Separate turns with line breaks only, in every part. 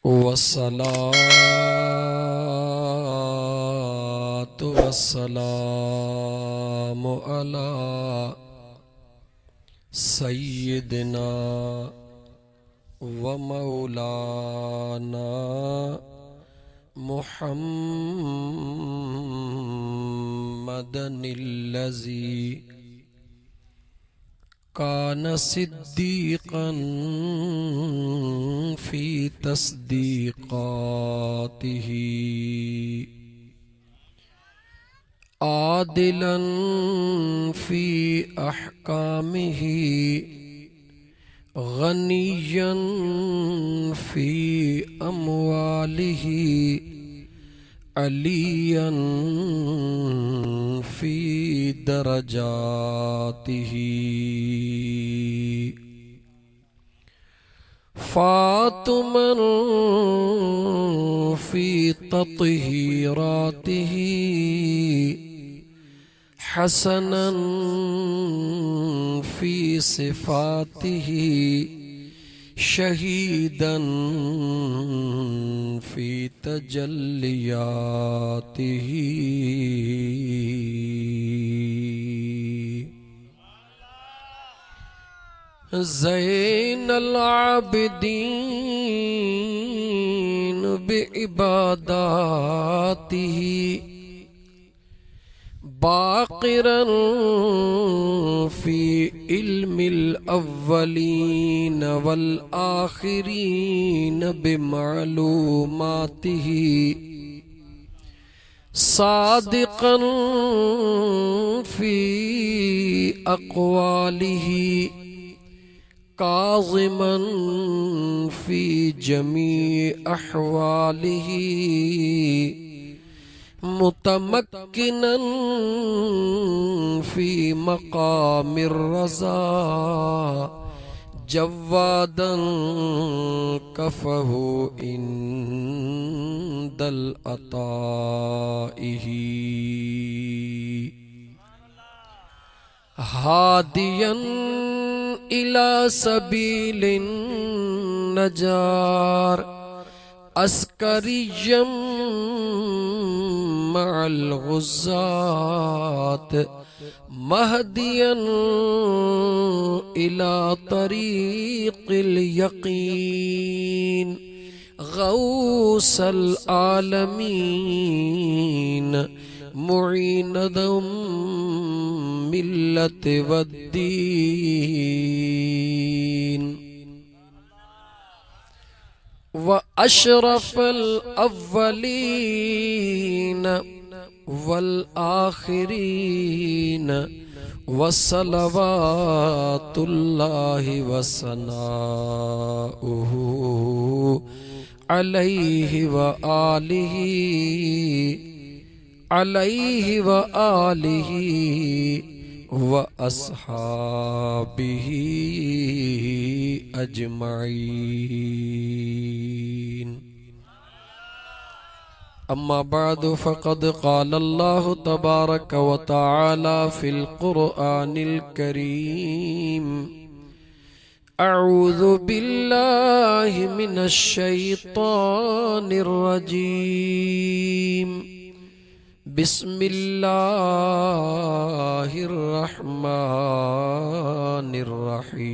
वस्सलातु वस्सलामु अला सय्यिदिना व मौलाना मुहम्मदनिल्लज़ी कान सिद्दीक़न फ़ी तस्दीक़ातिही आदिलन फ़ी अहकामिही गनिय्यन फ़ी अमवालिही अलियन फ़ी दरजातिही फ़ातिमन फ़ी तत्हीरातिही हसनन फ़ी सिफ़ातिही शहीदन फ़ी तजल्लियातिही ज़ैनल आबिदीन बिइबादातिही बाक़िरन फ़ी इल्मिल अव्वलीन वल आख़िरीन बिमालूमातिही सादिक़न फ़ी अक़वालिही काज़िमन फ़ी जमी अहवालिही मुतमक्किनन फ़ी मक़ामिर रज़ा जव्वादन कफ़हु इंदल अताइही हादियन इला सबीलिन नजार अस्करियम मअल गुज़्ज़ात महदियन इला तरीक़िल यक़ीन गौसल आलमीन मुईनदम मिल्लत वद्दीन व अशरफल अव्वलीन वल आखिरीन व सलवातुल्लाहि व सनाउहु अलैहि व आलिहि व अस्हाबिही अजमईन। अम्मा बअद फ़क़द क़ाल अल्लाहु तबारक व तआला फ़िल क़ुरआनिल करीम अऊज़ु बिल्लाहि मिनश शैतानिर रजीम बिस्मिल्लाहिर रहमानिर रहीम।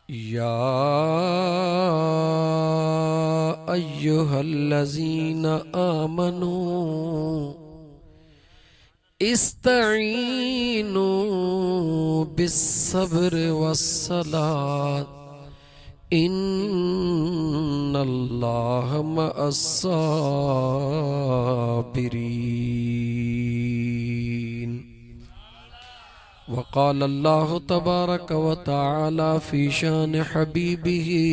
या अय्युहल्लज़ीना आमनू इस्तईनु बिस्सब्र वस्सलात इन्नल्लाह मअस्साबिरीन। वक़ाल अल्लाहु तबारक व तआला फ़ी शान हबीबिही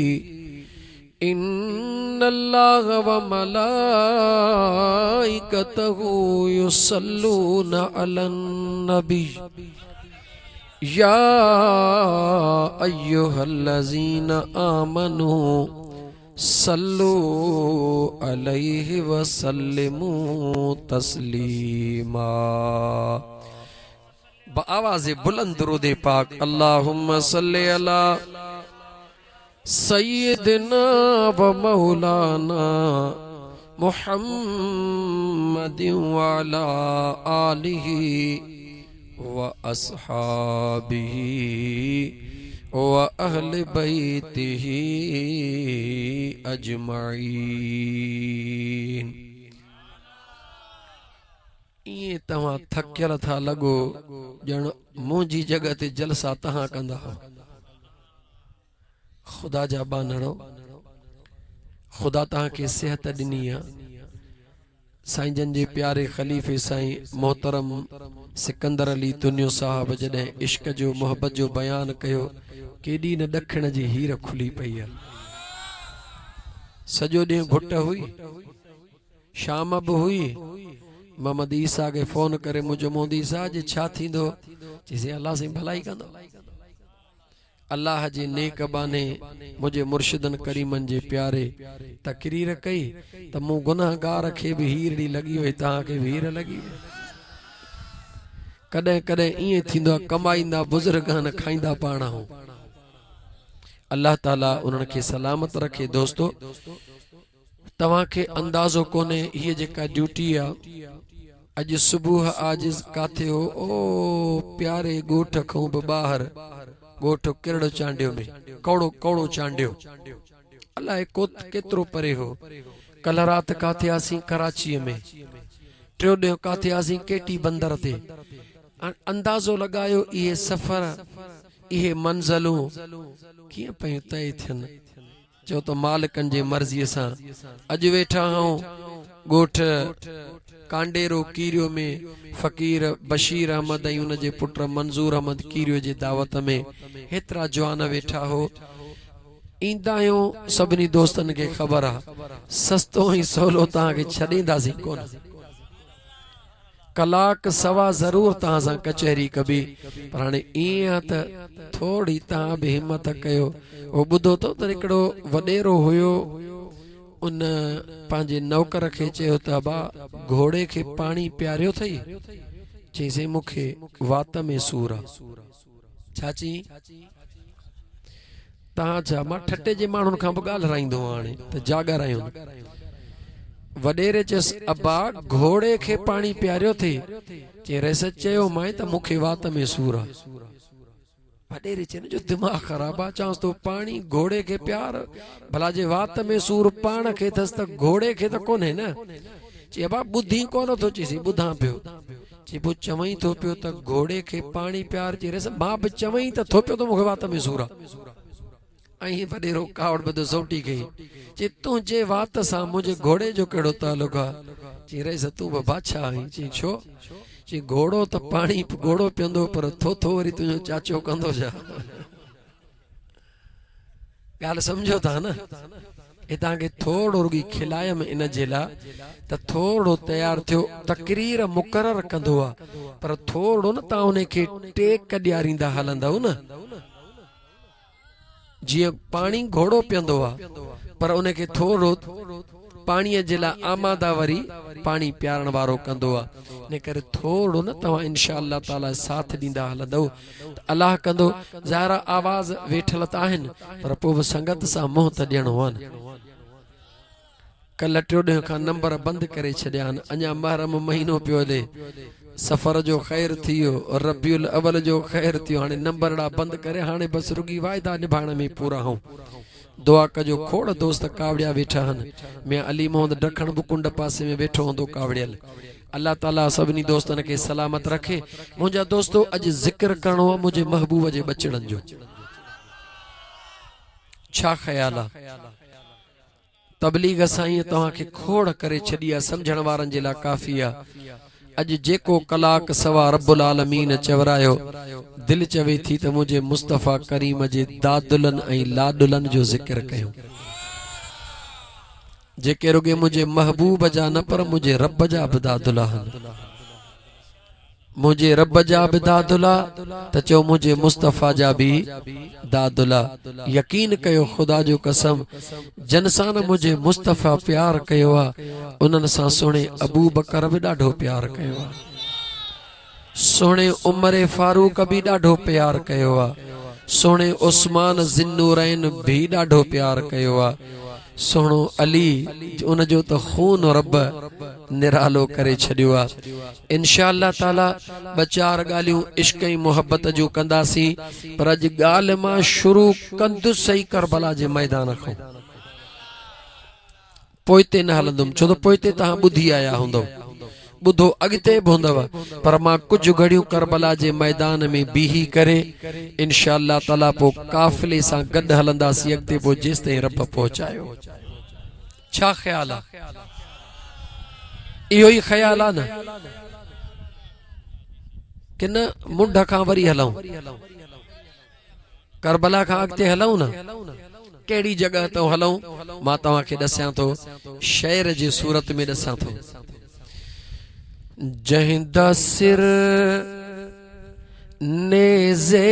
इन्नल्लाह व मलाइकतहु युसल्लूना अलन नबी या अय्युहल्लज़ीना आमनू सल्लु अलैहि व सल्लिमू तस्लीमा। बआवाज़े बुलंद दुरूद पाक अल्लाहुम्मा सल्लि अला सय्यदना व मौलाना मुहम्मदिन व अला आलिहि व अस्हाबिहि व अहले बैतिहि अजमाइन। ये तव्हां थकियल था लगो ॼण मुंहिंजी जगह ते जलसा तव्हां कंदा हो। खुदा जा बानड़ो, खुदा तव्हांखे सिहत ॾिनी आहे। साईं जन जे प्यारे ख़लीफ़े साईं मोहतरम सिकंदर अली तुनियो साहब जॾहिं इश्क जो मोहब्बत जो बयान कयो, केॾी न ॾखिण जी हीर खुली पई आहे। सॼो ॾींहुं घुट हुई, शाम बि हुई। मोहम्मद ईसा खे फोन करे मुंहिंजो मोहम्मद ईसा जे छा थींदो? चईसि अल्लाह साईं भलाई कंदो। अल्लाह जे नेक बाने मुझे मुर्शिदन करीमन जे प्यारे तकरीर कई त मूं गुनाहगार खे भी हीरड़ी लगी हुई, तव्हांखे भी हीर लगी हुई। कॾहिं कॾहिं ईअं थींदो आहे कमाईंदा बुज़ुर्ग न खाईंदा पाण हूं। अल्लाह ताला उन्हनि खे सलामत रखे। दोस्तो, तव्हांखे अंदाज़ो कोन्हे हीअ जेका ड्यूटी आहे। अॼु सुबुह आजिज़ काथे हो? ओ प्यारे ॻोठ खां बि ॿाहिरि, ॻोठ किरड़ चांडियो में, कौड़ो कौड़ो चांडियो, अलाए केतिरो परे हो। कल राति काथे आसीं कराचीअ में, टियों ॾींहुं काथे आसीं केटी बंदर ते। अंदाज़ो लॻायो इहे सफ़र, इहे मंज़िलूं कीअं पयूं तय थियनि। चओ त मालिकनि जे मर्ज़ीअ सां। अॼु वेठा आहियूं ॻोठ कांडेरो कीरियो में फ़कीर बशीर अहमद ऐं उन जे पुट मंज़ूर अहमद कीरियो जे दावत में। हेतिरा जवान वेठा हो। ईंदा आहियूं, सभिनी दोस्तनि खे ख़बर आहे सस्तो ऐं सवलो तव्हांखे छॾींदासीं कोन। कलाक सवा ज़रूर तव्हां सां कचहरी कबी, पर हाणे ईअं त थोरी तव्हां बि हिमत कयो। उहो ॿुधो तो त हिकिड़ो वॾेरो हुयो, उन पंहिंजे नौकर खे चयो त अबा घोड़े खे पाणी पियारियो अथई? चईंसि मूंखे वात में सूर आहे। छा चई? तव्हां छा? मां ठटे जे माण्हुनि खां बि ॻाल्हाईंदो आहियां हाणे त जागर आहियूं। वॾेरे चयसि अबा घोड़े खे पाणी पियारियो अथई? चई रस चयो मां त मूंखे वात में सूर आहे। वॾेरे चए जो दिमाग़ ख़राब आहे। चवांसि तो पाणी घोड़े खे प्यार, भला जे वात में सूर पाण खे अथसि त घोड़े खे त कोन्हे न। चई अबा ॿुधी कोन थो? चईसि ॿुधां पियो। चई पोइ चवई थो पियो त घोड़े खे पाणी प्यार। चई रस मां बि चवई त थो पियो त मूंखे वात में सूर आहे। ऐं वॾेरो कावड़ बद सोटी कई। चई तुंहिंजे वात सां मुंहिंजे घोड़े जो कहिड़ो तालुक आहे? चई रस तूं बि बादशाह आहीं। चई छो? चई घोड़ो त पाणी घोड़ो पीअंदो, पर थो वरी तुंहिंजो चाचो कंदो छा? ॻाल्हि सम्झो था न? हे तव्हांखे थोरो रुॻी खिलायम इन जे लाइ त थोरो तयारु थियो। तकरीर मुक़ररु कंदो आहे, पर थोरो न तव्हां उनखे टेक ॾियारींदा हलंदव न। जीअं पाणी घोड़ो पीअंदो आहे, पर उनखे थोरो पाणीअ जे लाइ आमादा वरी पाणी पियारण वारो कंदो आहे। इन करे थोरो न तव्हां इंशा अल्लाह ताला साथ ॾींदा हलंदव त अलाह कंदो। ज़ाहिर आवाज़ वेठल त आहिनि, पर पोइ बि संगत सां मुंहुं त ॾियणो आहे न। कल्ह टियों ॾींहं खां नंबर बंदि करे छॾिया आहिनि। अञा महरम महीनो पियो हले, सफ़र जो ख़ैर थी वियो, रबियुल अवल जो ख़ैर थियो, हाणे नंबर बंदि करे हाणे बसि रुॻी वाइदा निभाइण में पूरा हूं। दुआ कजो। खोड़ दोस्त कावड़िया वेठा आहिनि। मियां अली मोहम्मद ॾखण बुकुंड पासे में वेठो हूंदो कावड़ियल। अल्लाह ताला सभिनी दोस्तनि खे सलामत रखे। मुंहिंजा दोस्तो, अॼु ज़िक्र करणो आहे मुंहिंजे महबूब जे बचड़नि जो। छा ख़्याल आहे? तबलीग साईं तव्हांखे खोड़ करे छॾी आहे, सम्झण वारनि जे लाइ काफ़ी आहे। अॼु जेको कलाक सवा रब्बुल आलमीन चवरायो, दिलि चवे थी त मुंहिंजे मुस्तफ़ा करीम जे दादुलनि ऐं लाडुलनि जो ज़िक्र कयूं, जेके रुॻे मुंहिंजे महबूब जा न पर मुंहिंजे रब जा बि दादुला आहिनि। मुझे रब जा बि दादुला त चओ मुझे मुस्तफ़ा जा भी दादुला। यकीन कयो खुदा जो कसम, जन सां न मुझे मुस्तफ़ा प्यार कयो आ, उन्हनि सां सुणे अबू बकर बि ॾाढो प्यार कयो आ, सुणे उमर फारूक बि ॾाढो प्यार कयो आ, सोने उस्मान ज़िन्नूरैन भी ॾाढो प्यार कयो आ। सोनो अली उन जो तो खून रब निरालो करे छॾियो आ। इंशाअल्लाह ताला ॿ चार ॻाल्हियूं इश्क ऐं मोहब्बत जो कंदासीं, पर अॼु ॻाल्हि मां शुरू कंदुसि सही करबला जे मैदान खां, पोइते न हलंदुमि, छो त पोइते तव्हां ॿुधी आया हूंदव, ॿुधो अॻिते बि हूंदव, पर मां कुझु घड़ियूं करबला जे मैदान में बीही करे इंशाअल्लाह ताला पोइ काफ़िले सां गॾु हलंदासीं अॻिते, पोइ जेसि ताईं रब पहुचायो। छा ख़्याल आहे? इहो ई ख़्याल आहे न कि न मुंड खां वरी हलूं, करबला खां अॻिते हलूं न, कहिड़ी जगह तो हलूं? मां तव्हांखे ॾसां थो, शेर जे सूरत में ॾसां थो। जहिंदा सिर नेज़े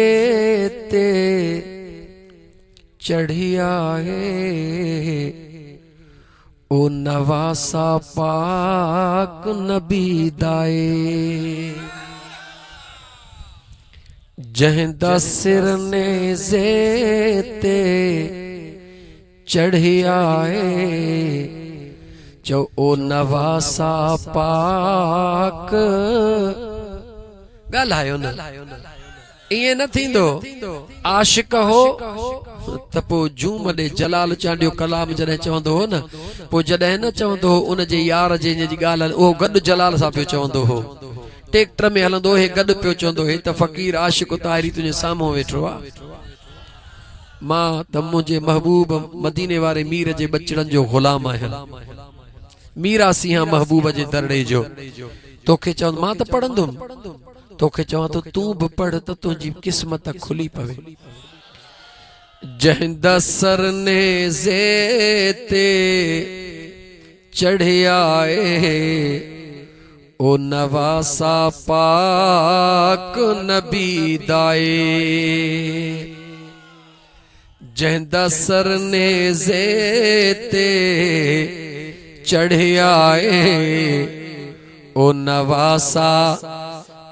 ते चढ़िया है, ओ नवासा पाक नबी दाए। जहिंदा सिर नेज़े ते चढ़िया है, जो ओ नवासा पाक। ॻाल्हायो न, इएं न थींदो। आशिक हो त पोइ जूम ॾे जलाल चांडियो कलाम जॾहिं चवंदो हो न, पोइ जॾहिं न चवंदो हो उन जे यार जे जी ॻाल्हि, उहो गॾु जलाल सां पियो चवंदो हो। ट्रैक्टर में हलंदो हे गॾु पियो चवंदो हे त फ़कीर आशिक ताहिरी तुंहिंजे साम्हूं वेठो आहे। मां त मुंहिंजे महबूब मदीने वारे मीर जे बचड़नि जो ग़ुलाम आहियां, मीरा सिंह महबूब जे दरड़े जो। तोखे चवंदो मां त पढ़ंदुमि, तोखे चवां तो तूं बि पढ़ त तुंहिंजी क़िस्मत खुली पवे। जहिंदा सर नेज़े ते चढ़िया है, ओ नवासा पाक नबी दाए। जहिंदा सर नेज़े ते चढ़िया है, ओ नवासा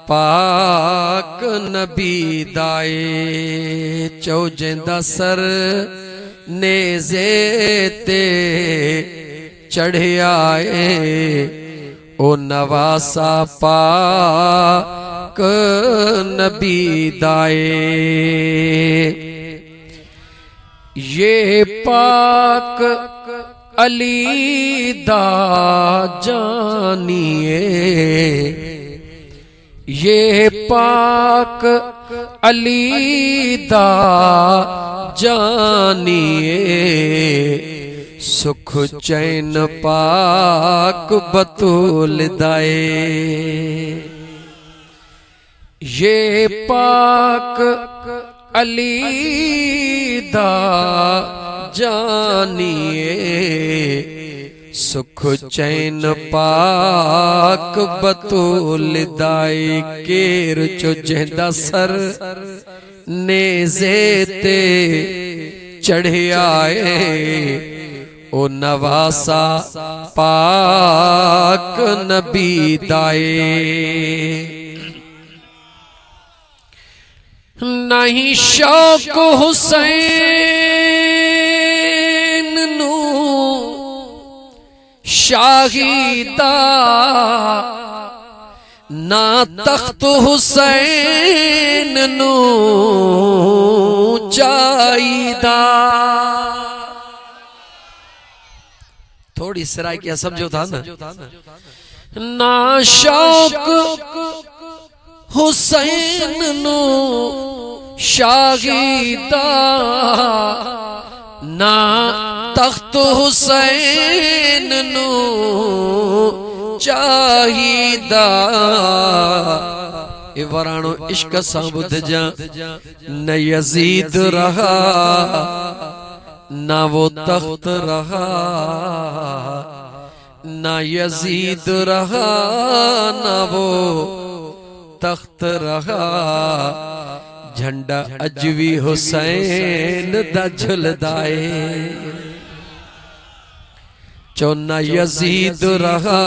पाक नबी दाए। चौ जहिंदा सर नेज़े ते चढ़िया है, ओ नवासा पाक नबी दाए। ये पाक अली दा जानिए, ये पाक अली दा जानिए, सुख चैन पाक बतूल दाए। ये पाक अली दा जानिए, सुख चैन पाक बतूल दाए। केर चो जहिंदा सर नेज़े ते चढ़िया है, ओ नवासा पाक नबी दाए। नहीं शौक हुसैन नू शाहिदा, ना तख्त हुसैन नू चाहिदा। थोड़ी सराय क्या समझो था ना शौक हुसैन नो शागिदा, ना तख्त हुसैन नो चाहिदा। ए वराणो इश्क सां ॿुधजां, न यजीद रहा ना वो तख्त रहा, ना यजीद रहा ना वो तख्त रहा। झंडा अजवी हुसैन दा झुलदाए, चो ना यजीद रहा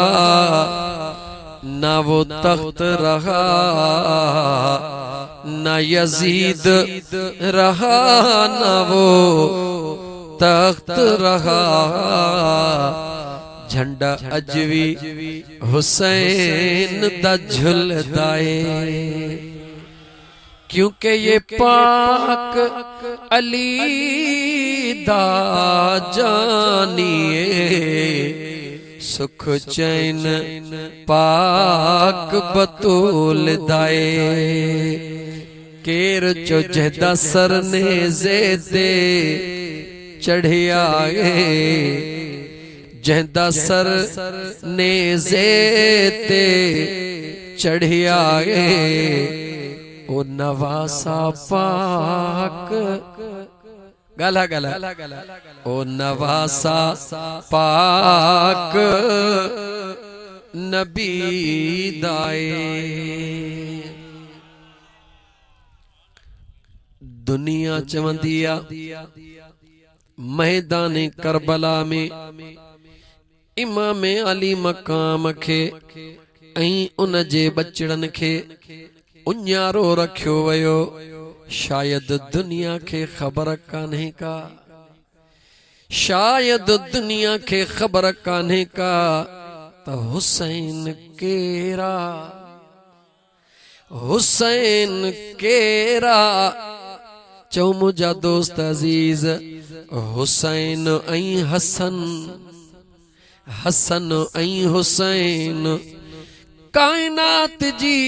ना वो तख्त रहा, न यजीद रहा न वो तख्त रहा, झंडा अजवी हुसैन दा झुलदाए, क्योंकि ये पाक अली दा जानिए, सुख चैन पाक बतूल दाए, केर चो जहदा सर ने ज़ेदे चढ़िया जहदा सर ने ज़ेदे चढ़िया ओ नवासा पाक गला गला ओ नवासा पाक नबी दाए। दुनिया चवंदिया मैदान करबला में इमाम अली मकाम खे ऐं उन जे बचड़न खे उन्यारो रखियो वयो, शायद दुनिया के खबर कान्हे का, शायद दुनिया के खबर कान्हे का, तो हुसैन केरा, हुसैन केरा। चो मुझा दोस्त अजीज हुसैन ऐं हसन, हसन ऐं हुसैन कायनात जी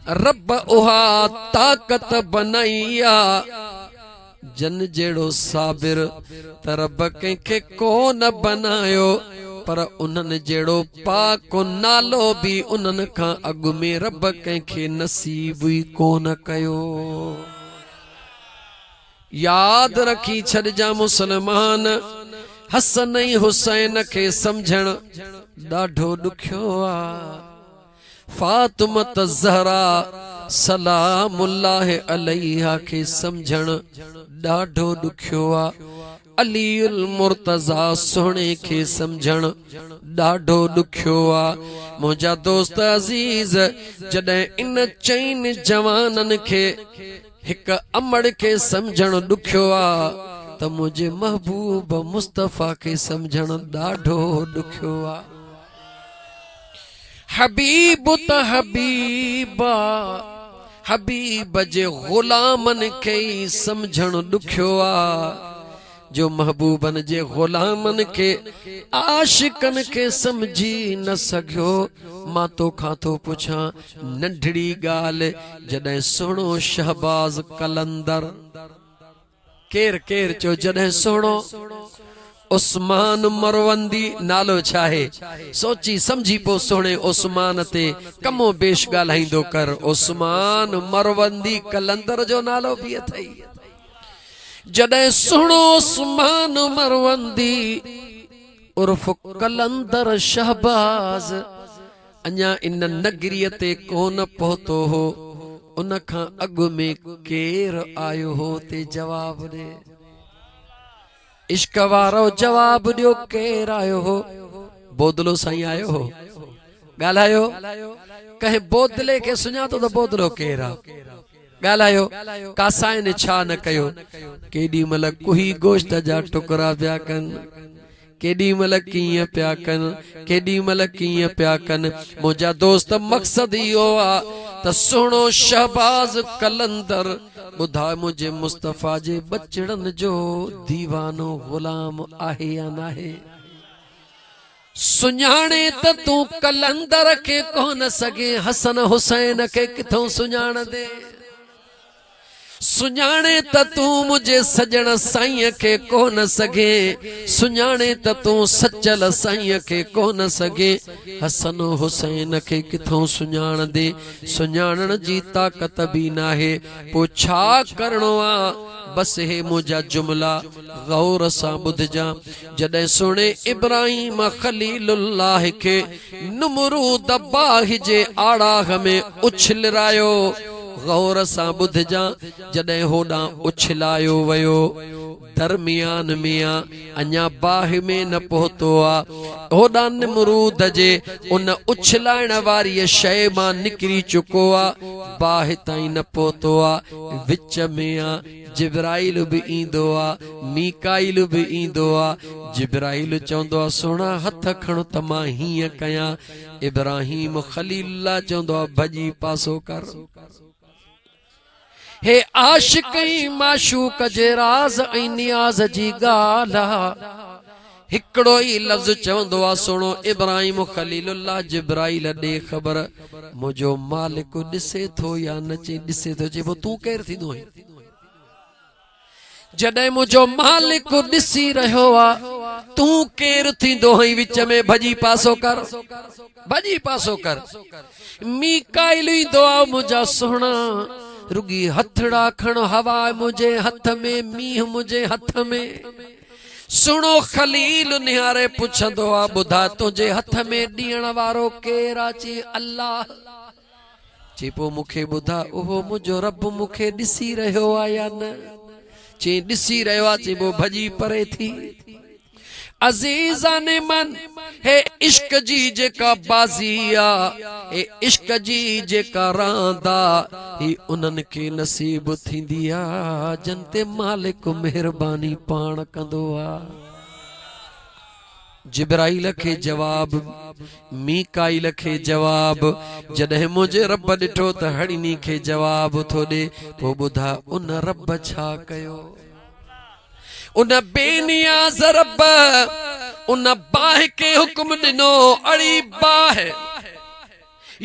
रब उहा ताकत बनैया, जन जेड़ो साबिर त रब कंहिंखे कोन बनायो, पर उन्हनि जेड़ो पाक नालो भी उन्हनि खां अॻु में रब कंहिंखे नसीब ई कोन कयो। याद रखी छॾजा मुसलमान, हसन ऐं हुसैन खे समझण ॾाढो ॾुखियो आ। फातिमत ज़हरा सलामुल्लाह अलैहा के समझण ॾाढो ॾुखियो आ। अलीउल मुर्तज़ा सोने के समझण ॾाढो ॾुखियो आ। मुंहिंजा दोस्त अज़ीज़, जॾहिं इन चइनि जवाननि खे हिक अमड़ के समझण ॾुखियो आ, त मुझे महबूब मुस्तफ़ा के समझण ॾाढो ॾुखियो आ। हबीब त हबीबा, हबीब जे गुलामन के समझण ॾुखियो आ। जो महबूबन जे गुलामन के आशिकन के समझी न सघियो, मां तोखां थो पुछां नंढड़ी ॻाल्हि, जॾहिं सुहिणो शहबाज कलंदर केर केर चो, जॾहिं सुहिणो उस्मान मरवंदी नालो छाहे, सोची समझी पो सुहिणे उस्मान ते कमो बेश ॻाल्हाईंदो कर। उस्मान मरवंदी कलंदर जो नालो भी अथई। जॾहिं सुहिणो उस्मान मरवंदी उर्फ कलंदर शहबाज अञा इन नगरीअ ते कोन पहुतो हो, उन खां अॻु में केर आयो हो ते जवाब ॾे। इश्क वारो जवाब ॾियो, केर आयो हो? बोदलो साईं आयो हो। ॻाल्हायो, कंहिं बोदले खे सुञातो त बोदलो केर आ? ॻाल्हायो, कासाइन छा न कयो? केॾी महिल कुही गोश्त जा टुकड़ा पिया कनि, केॾी महिल कीअं पिया कनि, केॾी महिल कीअं पिया कनि। मुंहिंजा दोस्त मक़सद इहो आ त सुहिणो शहबाज कलंदर ॿुधा मुझे मुस्तफ़ा जे बचड़न जो दीवानो गुलाम आहे या नाहे। सुञाणे त तूं कलंदर के कोन सघे, हसन हुसैन के किथों सुञाण दे। सुञाणे त तूं मुझे सजण साईं के कोन सघे, सुञाणे त तूं सचल साईं के कोन सघे। हसन हुसैन के किथों सुञाण दे, सुञाणण जी ताकत भी नाहे। पो छा करणो आ? बस हे मुझा जुमला गौर सां ॿुधजा। जॾहिं सुहिणे इब्राहिम खलीलुल्लाह के नमरूद बाहि जे आड़ाह में उछलरायो, गौर सां ॿुधजा। जॾहिं होॾां उछलायो वयो, दरमियान में आ, अञा बाहि में न पहुतो आ। होॾां निमरूद जे उन उछलाइण वारी शइ मां निकिरी चुको आ, बाहि ताईं न पहुतो आ, विच में आ। जिब्राइल बि ईंदो आ, मीकाइल बि ईंदो आ। जिब्राइल चवंदो आ सोना हथ खण त मां हीअं कयां। इब्राहिम खलीलुल्लाह चवंदो आ भॼी पासो कर। हे आशिक ऐं माशूक जे राज़ ऐं नियाज़ जी ॻाल्हि आ। हिकिड़ो ई लफ़्ज़ चवंदो आ सुणो इब्राहिम खलीलुल्लाह जिब्राइल ॾे ख़बर मुंहिंजो मालिक ॾिसे थो या न चई ॾिसे थो। चइबो तूं केरु थींदो आहीं? जॾहिं मुंहिंजो मालिक ॾिसी रहियो आ तूं केरु थींदो आहीं? विच में भॼी पासो कर, भॼी पासो कर। मीकाइल ईंदो आ मुंहिंजा सुहिणा रुगी हथड़ा खण, हवा मुझे हथ में, मींह मुझे हथ में। सुनो खलील निहारे पुछंदो आ ॿुधा तुंहिंजे हथ में ॾियण वारो केरु आ? चई अल्लाह। चई पोइ मूंखे ॿुधा उहो मुंहिंजो रब मूंखे ॾिसी रहियो आ या न? चई ॾिसी रहियो आ। चई पोइ भॼी परे थी। अज़ीज़ान मन हे इश्क जी जेका बाज़ी आ, हे इश्क जी जेका रांद आ, ही उन्हनि खे नसीब थींदी आ जन ते मालिक मेहरबानी पाण कंदो आ। जिब्राइल खे जवाब, मीकाइल खे जवाब, जॾहिं मुंहिंजे रब ॾिठो त हड़िनी खे जवाब थो ॾे। पोइ ॿुधा उन रब छा कयो? उन बेनियाज़ रब उन बाहि के हुक्म ॾिनो अड़ी बाहि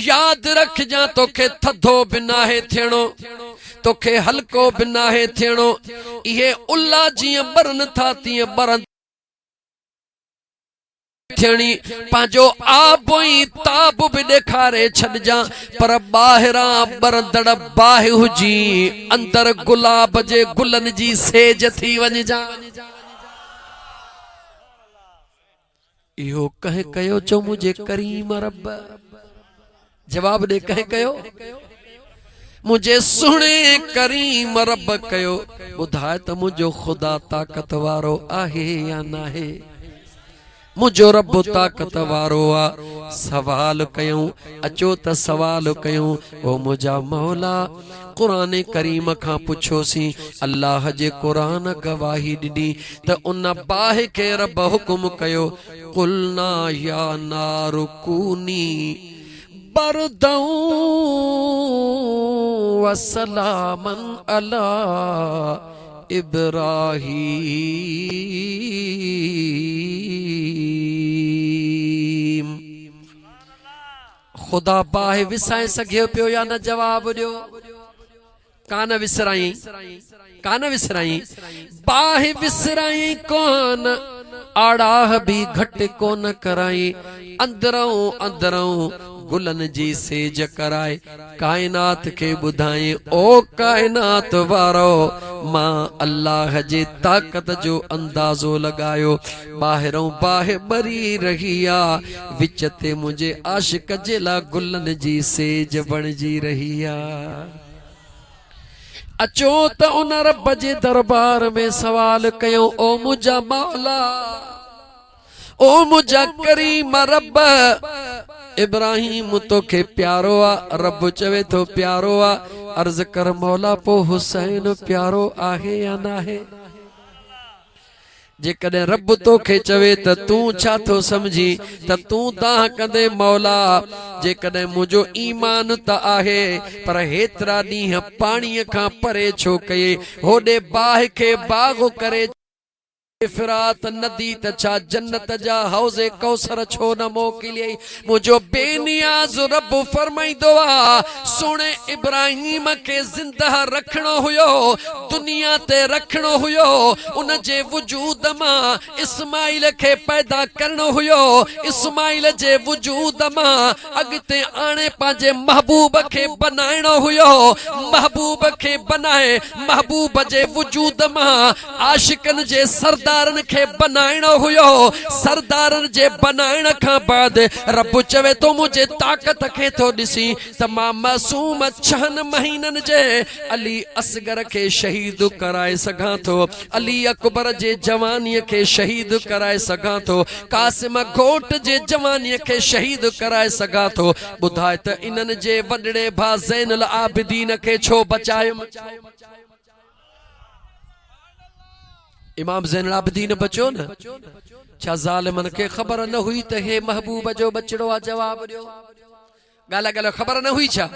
याद रखजां तोखे थधो बि नाहे थियणो, तोखे हल्को बि नाहे थियणो। इहे उल्ला जीअं बरनि था तीअं बरनि थियणी। पंहिंजो आब ऐं ताब बि ॾेखारे छॾजां, पर ॿाहिरां बरंदड़ बाहि हुजी अंदर गुलाब जे गुलनि जी सेज थी वञजां। इहो कंहिं कयो? चो मुंहिंजे करीम रब। जवाब ॾे कंहिं कयो? मुझे सुणे करीम रब कयो। ॿुधाए त मुंहिंजो ख़ुदा ताक़त वारो आहे या नाहे? मुझो रब ताक़त वारो आ। सवाल कयूं, अचो त सवाल कयूं। ओ मुझा मौला कुरान करीम खां पुछोसी। अल्लाह जे कुरान गवाही ॾिनी त उन बाहि खे रब हुकुम कयो कुलना या नारु कूनी बरदौ व सलामन अला इब्राहीम। खुदा बाहि विसाए सघे पियो या न? जवाब ॾियो। कान विसराई, कान विसराई, बाहि विसराई कोन, आड़ाह भी घटि कोन कराई। अंदरों अंदरों गुलन जी सेज कराए कायनात के ॿुधाई ओ कायनात वारो मां अल्लाह जे ताक़त जो अंदाज़ो लगायो। ॿाहिरों बाहि ॿरी रही आ, विच ते मुंहिंजे आशिक जे लाइ गुलन जी सेज बणजी रही आ। अचो त उन रब जे दरबार में सवाल कयूं। ओ मुंहिंजा मौला, ओ मुंहिंजा करीम रब, इब्राहिम तोखे प्यारो आ। रब चवे थो प्यारो आ। अर्ज कर मौला पो हुसैन प्यारो आहे या नाहे? जेकॾहिं रब तोखे चवे त तूं छा थो समझी त तूं दाह कंदे मौला? जेकॾहिं मुंहिंजो ईमान त आहे, पर हेतिरा ॾींहं पाणीअ खां परे छो कये? होॾे बाहि खे बाग़ करे फिरात नदी त छा जन्नत जा हौज़े कौसर छो न मोकिलियई? मुंहिंजो बेनियाज़ रब फरमाईंदो आ सुणे इब्राहिम खे ज़िंदा रखणो हुयो, दुनिया ते रखणो हुयो। उन जे वजूद मां इस्माइल खे पैदा करणो हुयो। इस्माइल जे वजूद मां अॻिते आणे पंहिंजे महबूब खे बनाइणो हुयो। महबूब खे बनाए महबूब जे वजूद मां आशिकन जे सरदार सरदारन खे बनाइणो हुयो। सरदारन जे बनाइण खां बाद रब चवे तो मुझे ताकत खे तो ॾिसी त मां मासूम 6 महीनन जे अली असगर खे शहीद कराए सघां थो, अली अकबर जे जवानीअ खे शहीद कराए सघां थो, कासिम घोट जे जवानीअ खे शहीद कराए सघां थो। ॿुधाए त इन्हनि जे वॾड़े भाउ ज़ैनुल आबिदीन खे छो बचायो? इमाम ज़ैनुल आबिदीन बचो न, छा ज़ालिमन खे ख़बर न हुई त हे महबूब जो बचड़ो आ? जवाब ॾियो। ॻाल्हि ॻाल्हि ख़बर न हुई छा?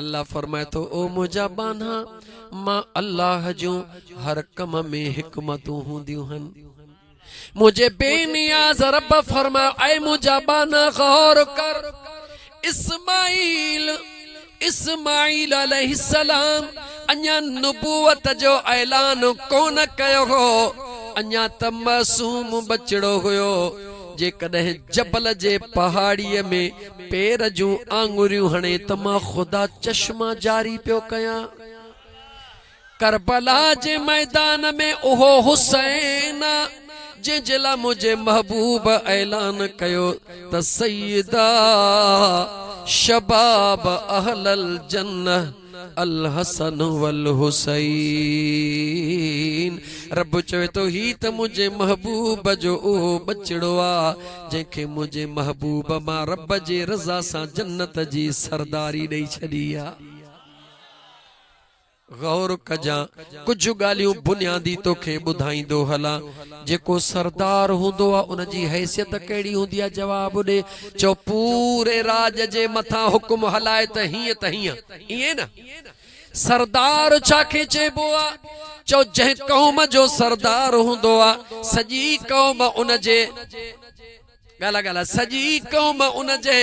अल्लाह फरमाए तो ओ मुंहिंजा बाना, मां अल्लाह जूं हर कम में हिकमतूं हूंदियूं हन। मुझे बेनियाज़ रब फरमायो ऐ मुंहिंजा बाना गौर कर, इस्माइल अलैहिस्सलाम अञा नुबुवत जो ऐलान कोन कयो हो, अञा त मासूम बचड़ो हुयो। जेकॾहिं जबल जे पहाड़ीअ में पेर जूं आंगुरियूं हणे त मां ख़ुदा चश्मा जारी पियो कयां। करबला जे मैदान में उहो हुसैन जंहिंजे लाइ मुंहिंजे महबूब ऐलान कयो त सैयदा शबाब अहलल जन्नह अल हसन वल हुसैन। रब चवे तो ही त मुझे महबूब जो ओ बचड़ो आ जंहिंखे मुझे महबूब मां रब जे रज़ा सां जन्नत जी सरदारी ॾेई छॾी आ। गौर कजा, कुछ ॻाल्हियूं बुनियादी तोखे ॿुधाईंदो हला। जेको सरदार हूंदो आ उन जी हैसियत कहिड़ी हूंदी आहे? जवाब ॾे। चो पूरे राज जे मथां हुकुम हलाए त हीअं ईअं न। सरदार छाखे चइबो आ? चो जंहिं क़ौम जो सरदार हूंदो आ सॼी क़ौम उन जे गाला सॼी क़ौम उन जे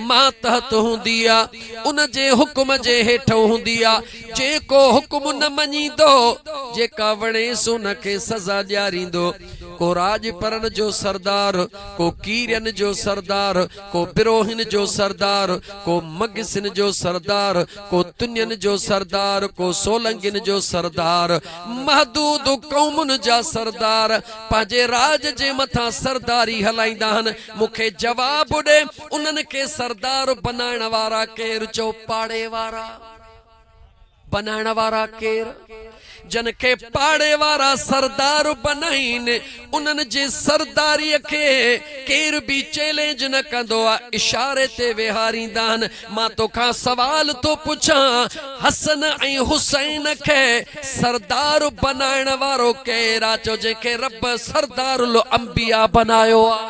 मातहत हूंदी आ, उन जे हुकुम जे हेठ हूंदी आ। जेको हुकुम न मञींदो, जेका वणेसि उन खे सज़ा ॾियारींदो। को राजपरन जो सरदार, को कीरियन जो सरदार, को बिरोहिन जो सरदार, को मगसिन जो सरदार, को तुनियन जो सरदार, को सोलंगिन जो सरदार, महदूद क़ौमुन जा सरदार पंहिंजे राज जे मथां सरदारी हलाईंदा आहिनि। मूंखे जवाब ॾे, उन्हनि खे सरदार बनाइण वारा केर? चो पाड़े वारा। बनाइण वारा केर? जन के पाड़े वारा सरदार बनाइन, उन्हनि जे सरदारीअ खे केर बि चैलेंज न कंदो आ, इशारे ते वेहारींदा आहिनि। मां तोखां सवाल तो पुछां, हसन ऐं हुसैन खे सरदार बनाइण वारो केर आ? चो जंहिंखे रब सरदारुल अंबिया बनायो आ।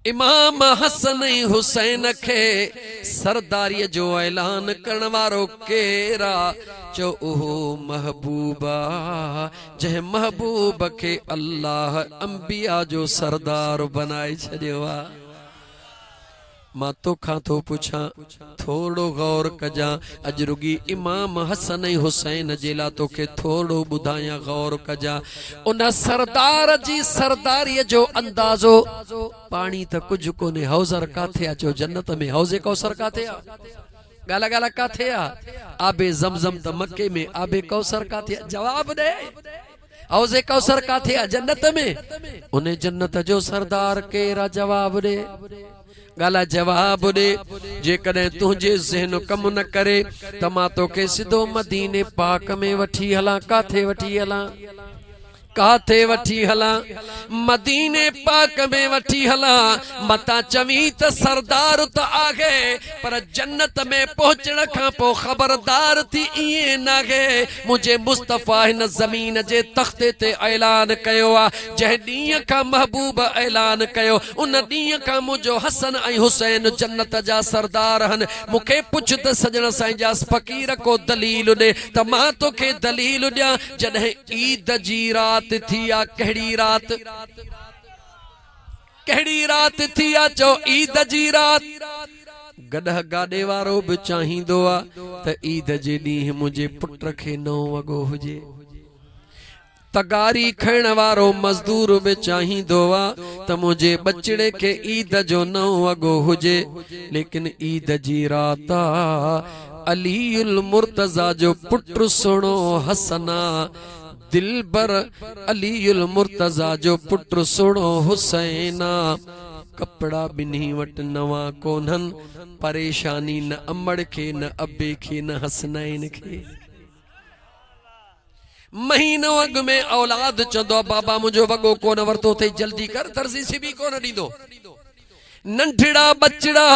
इमाम हसन ऐं हुसैन खे सरदारीअ जो ऐलान करण वारो केर आ? चो उहो महबूबा, जंहिं महबूब खे अल्लाह अंबिया जो सरदार बनाए छॾियो आ। मां तोखां थो पुछां, थोड़ो गौर कजां। अज रुगी इमाम हसन ऐं हुसैन जे लाइ तोखे थोड़ो ॿुधायां, गौर कजां। उन सरदार जी सरदारीअ जो अंदाज़ो पाणी त कुझु कोन्हे। हौज़र काथे आ? चो जन्नत में। हौज़े कौसर काथे आ? ॻाल्हि ॻाल्हि काथे आ? आबे ज़मज़म त मके में, आबे कौसर काथे आ? जवाब ॾे। हौज़े कौसर काथे आ? जन्नत में। उन जन्नत जो सरदार केर आ? जवाब ॾे। गाला जवाब दे। जेकॾहिं तुंहिंजे ज़हन कम न करे त मां तोखे सिधो मदीने पाक में वठी हलां। काथे वठी हलां? काथे वठी हलां? मदीने पाक में वठी हलां। मता चवी त सरदार त आहे, पर जन्नत में पहुचण खां पोइ ख़बरदार थी इएं न आहे। मुझे मुस्तफ़ा हिन ज़मीन जे तख़्ते ते ऐलान कयो आहे। जंहिं ॾींहं खां महबूब ऐलान कयो, उन ॾींहं खां मुंहिंजो हसन ऐं हुसैन जन्नत जा सरदार आहिनि। मूंखे पुछ त सजण साईं जा फ़क़ीर को दलील ॾे त मां तोखे दलील ॾियां। जॾहिं ईद जी रात थी आ, कहिड़ी रात? कहिड़ी रात थी आ? चो ईद जी रात। गॾह गाॾे वारो बि चाहींदो आ त ईद जे ॾींहुं मुंहिंजे पुट खे 9 वॻो हुजे। तगारी खाइण वारो मज़दूर बि चाहींदो आ त मुंहिंजे बचड़े खे ईद जो 9 वॻो हुजे। लेकिन ईद जी रात आ, अलीउल मुर्तज़ा जो पुट सुणो हसना दिलबर अलीयुल मुर्तजा जो पुत्र सुणो हुसैना कपड़ा बिन्ही वट नवा कोन्हन परेशानी न अमड़ के न अब्बे के न हसनैन के महीनो अग में औलाद चंदो बाबा मुझो वगो कोन वरतो थे जल्दी कर दर्जी से भी कोन दीदो नंढड़ा बचड़ा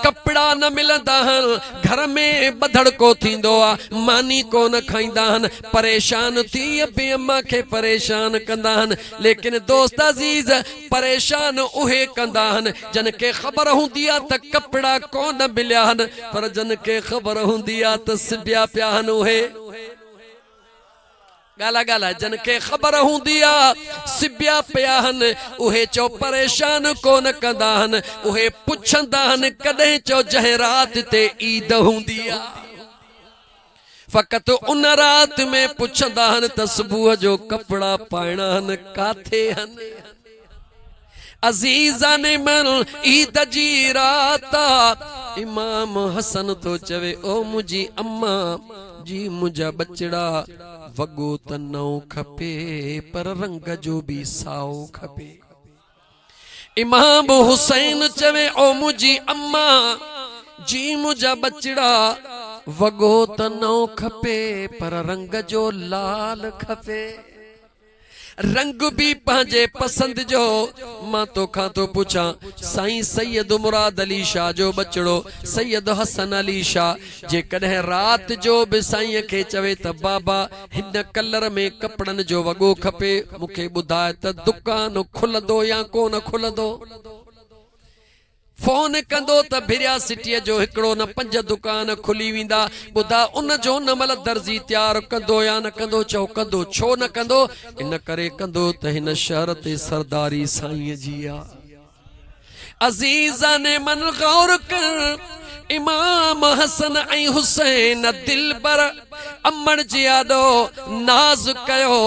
कपड़ा न मिलंदा हन घर में बधड़ को थींदो आ मानी को न खाईंदा हन परेशान थी अबे अम्मा के परेशान कंदा हन लेकिन दोस्त अजीज परेशान उहे कंदा हन जन के खबर हुंदी आ त कपड़ा को न मिलिया हन पर जन के खबर हुंदी आ त सिबिया पिया हन उहे गाला गाला जन के खबर हुंदी आ सिबिया पिया हन उहे चो परेशान कोन कंदा हन उहे पुछंदा हन कदे चो जह रात ते ईद हुंदी आ फकत उन रात में पुछंदा हन त सुबह जो कपड़ा पाइणा हन काथे हन अजीजा ने मन ईद जी रात इमाम हसन तो चवे ओ मुझी अम्मा जी मुझा बचड़ा वगो त नौ खपे पर रंग जो भी साओ खपे इमाम हुसैन चवे ओ मुझी अम्मा जी मुझा बचड़ा वगो त नौ खपे पर रंग जो लाल खपे रंग भी पंहिंजे पसंद जो मां तोखां तो पुछा साईं सैयद मुराद अली शाह जो बचड़ो सैयद हसन अली शाह जे कॾहिं रात जो भी साईं के चवे त बाबा हिन कलर में कपड़न जो वगो खपे मुखे बुधाए त दुकान खुलंदो या कोन खुलंदो फोन कंदो त भिरिया सिटीअ जो हिकड़ो न 5 दुकान खुली वेंदा बुधा उन जो न मल दर्जी तैयार कंदो या न कंदो चओ कंदो छो न कंदो इन करे कंदो त हिन शहर ते सरदारी साईं जी आ अजीजा ने मन गौर कर इमाम हसन ऐं हुसैन दिलबर अमड़ जी आदो नाज कयो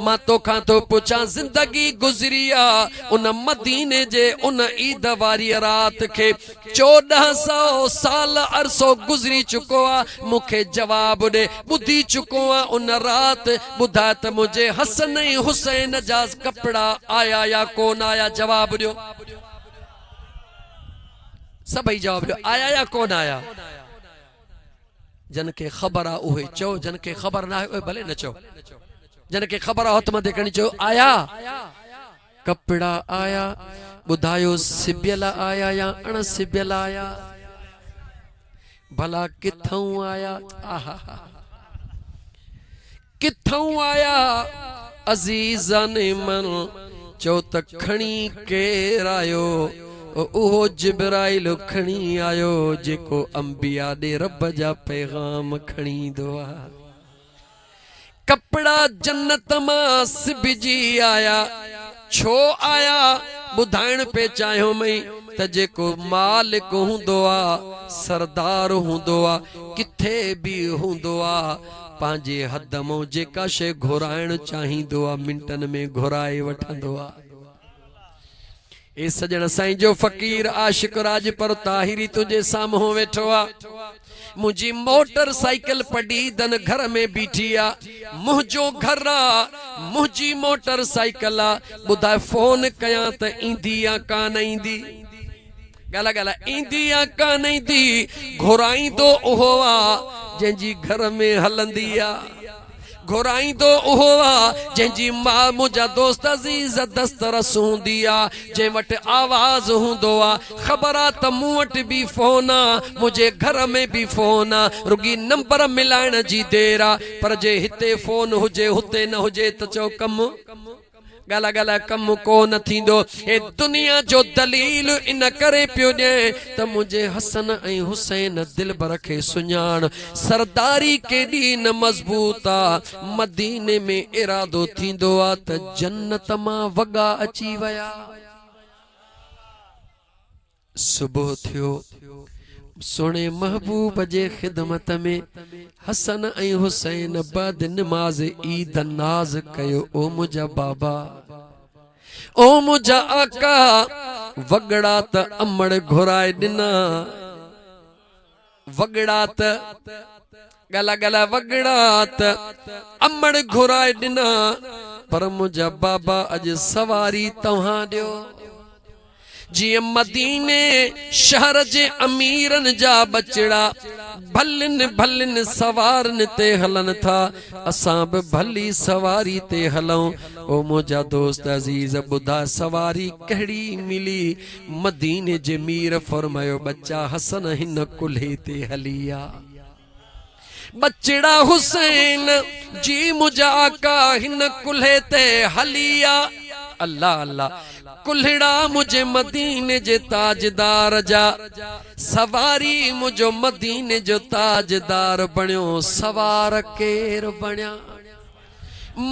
मां तोखां तो पुछा जिंदगी गुजरी आ उन मदीने जे उन ईद वारी रात के 1400 साल अरसो गुजरी चुको आ मुखे जवाब दे बुधी चुको आ उन रात बुधा त मुझे हसन ऐं हुसैन जा कपड़ा आया या कोन आया जवाब दियो सभई जवाब दियो आया या कोन आया जन के खबर आ उहे चो जन के खबर ना है भले न चो जन के खबर हथ मथे करनी चो आया कपड़ा आया बुधायो सिबियल आया या अण सिबियल आया भला किथों आया आहा किथों आया अजीजा ने मन चो त खणी केर आयो ओहो जिब्राइल खणी आयो जेको अंबिया दे रब जा पैगाम खणी दो आ कपड़ा जन्नत मां सिबजी आया छो आया बुधाइण पे चाहो मई त जेको मालिक हुंदो आ सरदार हुंदो आ किथे भी हुंदो आ पांजे हद मो जेका शे घुराइण चाहिंदो आ मिंटन में घुराए वठंदो आ ए सजण साईं जो फकीर आशिक राज पर ताहिरी तुझे साम्हूं वेठो आ मुझी मोटरसाइकिल पड़ी दन घर में बीठी आ मुझो घर आ मुझी मोटरसाइकिल आ बुधा फोन कया त इंदी आ कान इंदी गाला गाला इंदी आ कान इंदी घुराई दो ओहो आ जंजी घर में हलंदी आ घुराई दो ओहो आ जंजी मां मुझा दोस्त अजीज दस्तरस हुंदी आ जे वट आवाज हुंदो आ खबर आ त मूं वट भी फोन आ मुझे घर में भी फोन आ रुगी नंबर मिलाइण जी देर आ पर जे हिते फोन हुजे हुते न हुजे त चो कम गाला गाला कम को न थींदो ए दुनिया जो दलील इन करे पियो ॾे त मुझे हसन ऐं हुसैन दिलबर खे सुञाण सरदारी केॾी न मज़बूत आ मदीने में इरादो थींदो आ त जन्नत मां वॻा अची विया सुबुह थियो सोने महबूब जे खिदमत में हसन ऐं हुसैन बाद नमाज ईद नाज कयो ओ मुझा बाबा ओ मुझा आका वगड़ा त अमड़ घुराए दिना वगड़ा त गला गला वगड़ा त अमड़ घुराए दिना पर मुझा बाबा अज सवारी तव्हां दियो जी मदीने शहर जे अमीरन जा बचड़ा भलन भलन सवारन ते हलन था असां भी भली सवारी ते हलूं ओ मुझा दोस्त अजीज बुधा सवारी कड़ी मिली मदीने जे मीर फरमायो बच्चा हसन हिन कुल्हे ते हलिया बचड़ा हुसैन जी मुझा आका हिन कुल्हे ते हलिया अल्लाह अल्लाह कुल्हड़ा मुझे मदीने जे ताजदार जा सवारी मुझो मदीने जो ताजदार बण्यो सवार केर बण्या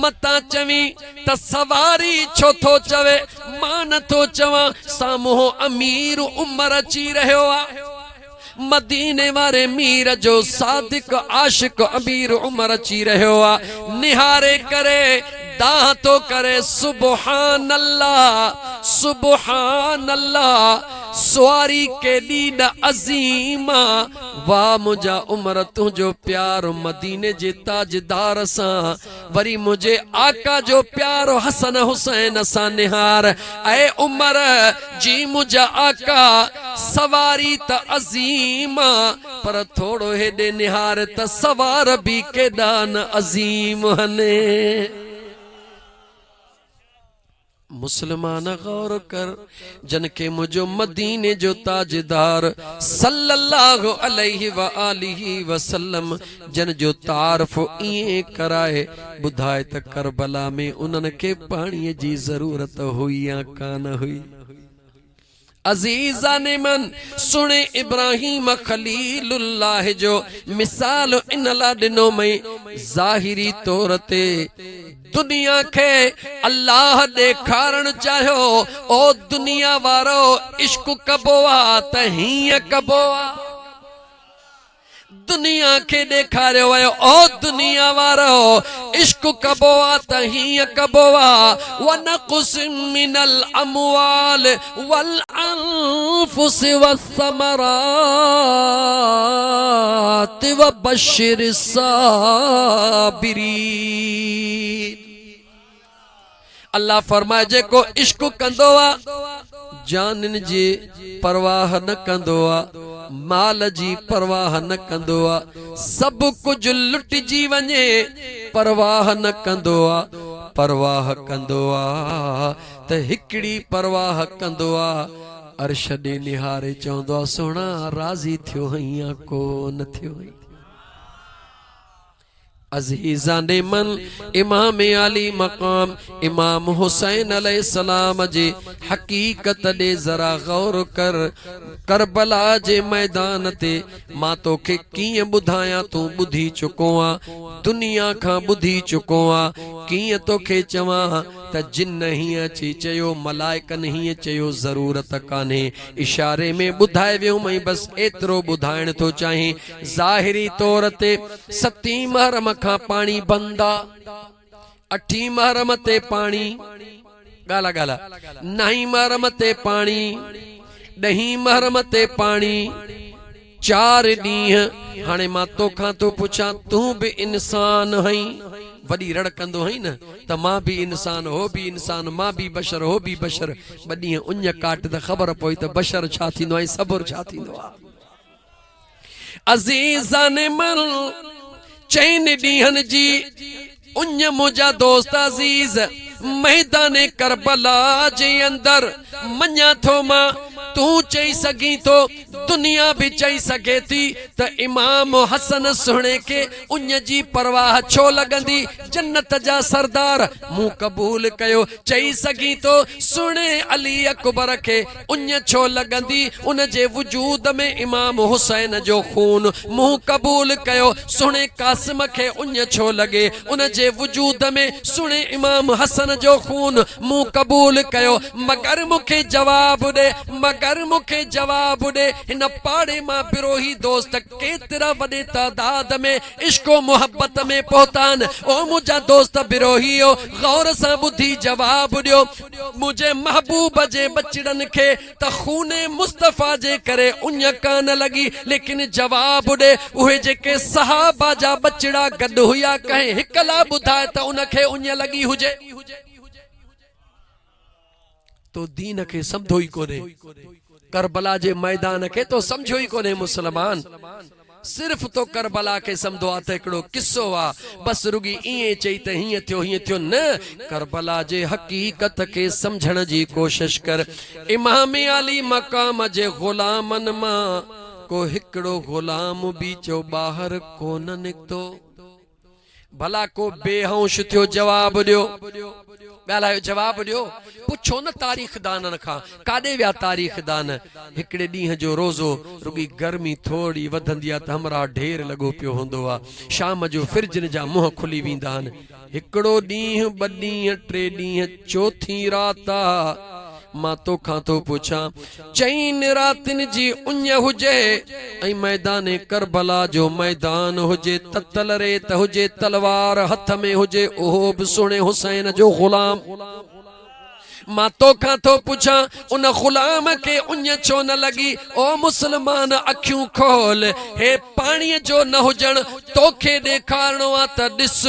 मता चवी त सवारी छो थो चवे मां नथो चवां साम्हूं अमीर उमर अची रहियो आ मदीने वारे मीर जो सादिक आशिक अमीर उमर अची रहियो आ निहारे करे दाह तो करे सुबहान अल्लाह सवारी के ॾींद अज़ीमा वाह मुझा उमर तुझो प्यार मदीने जे ताजदार सां वरी मुझे आका जो प्यार हसन हुसैन सां निहार ऐ उमर जी मुझा आका सवारी त अज़ीमा पर थोड़ो हेॾे निहार त सवार भी केॾा न अज़ीम हने मुसलमान गौर कर जन के मुझो मदीने जो ताजदार सल्लल्लाहु अलैहि व आलिहि वसल्लम जन जो तारफ इए कराए बुधाए त करबला में उनन के पानी जी जरूरत हुई या कान हुई अजीजा ने मन सुने इब्राहिम खलीलुल्लाह जो मिसाल इन ला दिनो में जाहिरी तौर ते दुनिया के अल्लाह देखारण चाहो ओ दुनिया वारो इश्क कबोआ त हीअं कबोआ दुनिया के देखारियो है ओ दुनिया वारो इश्क कबोआ त हीअं कबोआ व नक़ुस मिनल अमवाल वल अनफुस वस्समरात व बशिर साबिरीन अल्लाह फरमाए जेको इश्क कंदो आ जानन जी परवाह न कंदो आ माल जी परवाह न कंदो आ सब कुछ लुटजी वने परवाह न कंदो आ परवाह कंदो आ त हिकड़ी परवाह कंदो आ अर्श दे निहारे चवंदो आ सोना राज़ी थियो हईया को न थियो हई अज़ीज़ा ने मन इमाम अली मकाम इमाम हुसैन अलैहिस्सलाम जे हकीकत दे जरा गौर कर करबला जे मैदान ते मां तोखे कीअं बुधाया तू बुधी चुको आ दुनिया खां बुधी चुको आ कीअं तोखे चवां त जिन ही अची चयो मलाइकन ही चयो जरूरत कान्हे इशारे में बुधाए वियो मई बस एतरो बुधाइण तो चाहे ज़ाहिरी तौर ते सती महरम खां पानी बंदा अठी महरम ते पानी गाला गाला नहीं महरम ते पानी ॾहीं महरम ते पानी 4 ॾींहं हाणे मां तोखां तो पुछां तू भी इंसान हई वडी रड़कंदो हई न त मां भी इंसान हो भी इंसान मां भी बशर हो भी बशर बडी उञ काट त खबर पोई त बशर छा थींदो आहे सबर छा थींदो आहे अज़ीज़ा ने मन 4 ॾींहनि जी उञ मुंहिंजा दोस्त अज़ीज़ मैदान करबला जे अंदर मञा थो मां तू चई सगी तो दुनिया भी चई सके थी त इमाम हसन सुणे के उन जी परवाह छो लगंदी जन्नत जा सरदार मुंह कबूल कयो चई सगी तो सुणे अली अकबर के उन छो लगंदी उन जे वजूद में इमाम हुसैन जो खून मुंह कबूल कयो सुणे कासिम के उन छो लगे उन जे वजूद में सुणे इमाम हसन जो खून मुंह कबूल कयो मगर मुखे जवाब दे हिन पाड़े मां बिरोही दोस्त केतिरा वॾे तादाद में इश्को मोहब्बत में पहुतान। ओ मुझा दोस्त बिरोहियो गौर सां ॿुधी जवाब ॾियो। मुझे महबूब जे बचड़न खे त खूने मुस्तफ़ा जे करे उञ कान लगी, लेकिन जवाब ॾे उहे जेके सहाबा जा बचड़ा गॾु हुया कंहिं हिक ला ॿुधाए त उनखे उञ लगी हुजे। तो दीन के समझो ही कोने, करबला जे मैदान के तो समझो ही कोने मुसलमान। सिर्फ तो करबला के समझो आ त हिकिड़ो किस्सो आ, बस रुगी इए चई त हीअं थियो न। करबला जे हकीकत के समझण जी कोशिश कर। इमाम अली मकाम जे गुलामन मां को हिकिड़ो गुलाम भी चो ॿाहिर कोन निकतो। भला को बेहोश थियो, जवाब ॾियो, ॻाल्हायो, जवाब ॾियो। पुछो न तारीख़ दानन खां, काॾे विया तारीख़ दान। हिकिड़े ॾींहं जो रोज़ो रुगी गर्मी थोड़ी वधंदी आ त हमरा ढेर लॻो पियो हूंदो आ। शाम जो फ्रिजन जा मुंह खुली वेंदा आहिनि। हिकिड़ो ॾींहुं, ॿ ॾींहं, 3 ॾींहं, चौथी रात आ। मां तोखां तो पुछां, चईन रातिन जी उञ हुजे ऐं मैदान करबला जो मैदान हुजे, ततल रेत हुजे, तलवार हथ में हुजे, उहो बि सुणे हुसैन जो गुलाम। मां तोखां तो पुछां, उन गुलाम के उञ छो न लगी? ओ मुसलमान अखियूं खोल, हे पाणीअ जो न हुजण तोखे ॾेखारणो आ त ॾिस,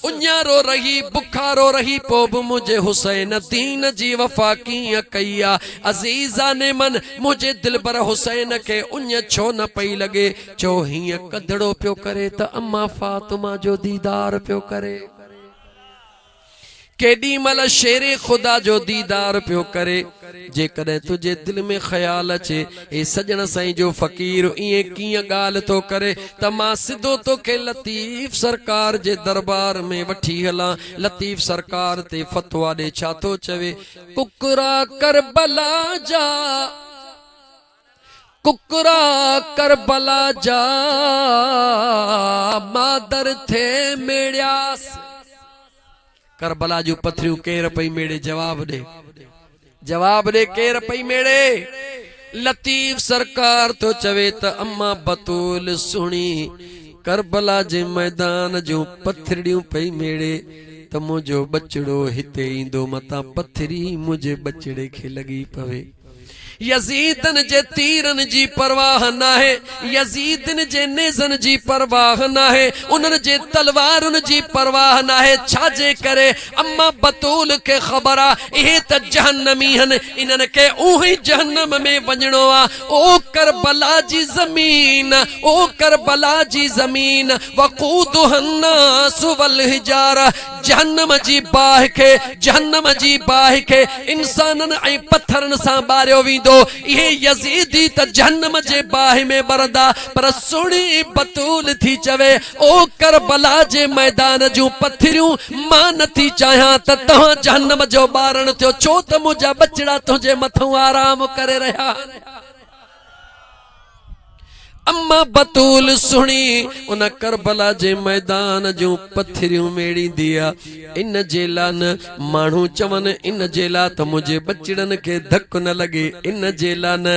उञारो रही, बुखारो रही, पो बि मुझे हुसैन दीन जी वफ़ा कीअं कई आ। अज़ीज़ा ने मन, मुझे दिलबर हुसैन के उञ छो न पई लगे? चो हीअं कदड़ो पियो करे त अम्मा फातिमा जो दीदार पियो करे। केडी मल शेरे खुदा जो दीदार पियो करे। जेकॾहिं तुझे दिल में ख्याल अचे ए सजण साईं जो फ़कीर इए कीअं ॻाल्हि तो करे, त मां सिधो तोखे लतीफ़ सरकार जे दरबार में वठी हलां। लतीफ़ सरकार ते फतवा ॾे छा तो चवे? कुकरा करबला जा, कुकरा करबला जा मादर थे मेड़ियास। करबला जो पथरियूं केर पई मेड़े? जवाब दे, जवाब दे, केर पई मेड़े? लतीफ सरकार तो चवे त अम्मा बतूल सुणी, करबला जे मैदान जो पथरियूं पई मेड़े त मुझो बचड़ो हिते ईंदो, मता पथरी मुझे बचड़े खे लगी पवे। यजीदन जे तीरन जी परवाह ना है, यजीदन जे नेज़न जी परवाह ना है, उन्हन जे तलवारुन जी परवाह ना है। छाजे करे? अम्मा बतूल के खबर आ इहे त जहन्नमी हन, इन्हन के उही जहन्नम में वञणो आ। ओ करबला जी ज़मीन, ओ करबला जी ज़मीन, वक़ूदुहन नास वल हिजारा, जहन्नम जी बाह के, जहन्नम जी बाह के इंसानन ऐं पत्थरन सां बारियो वींदो। ये यजीदी त जहन्नम जे बाह में बरदा, पर सुणी बतूल थी चवे, ओ करबला जे मैदान जूं पथरियूं मां नथी चाहियां त तव्हां जहन्नम जो ॿारण थियो, छो त मुंहिंजा बचड़ा तुंहिंजे मथां आराम करे रहिया। अम्मा बतूल सुणी उन करबला जे मैदान जो पथरियूं मेड़ी दिया। इन जे ला न माण्हू चवन, इन जे ला त मुझे बचड़न के धक न लगे, इन जे ला न,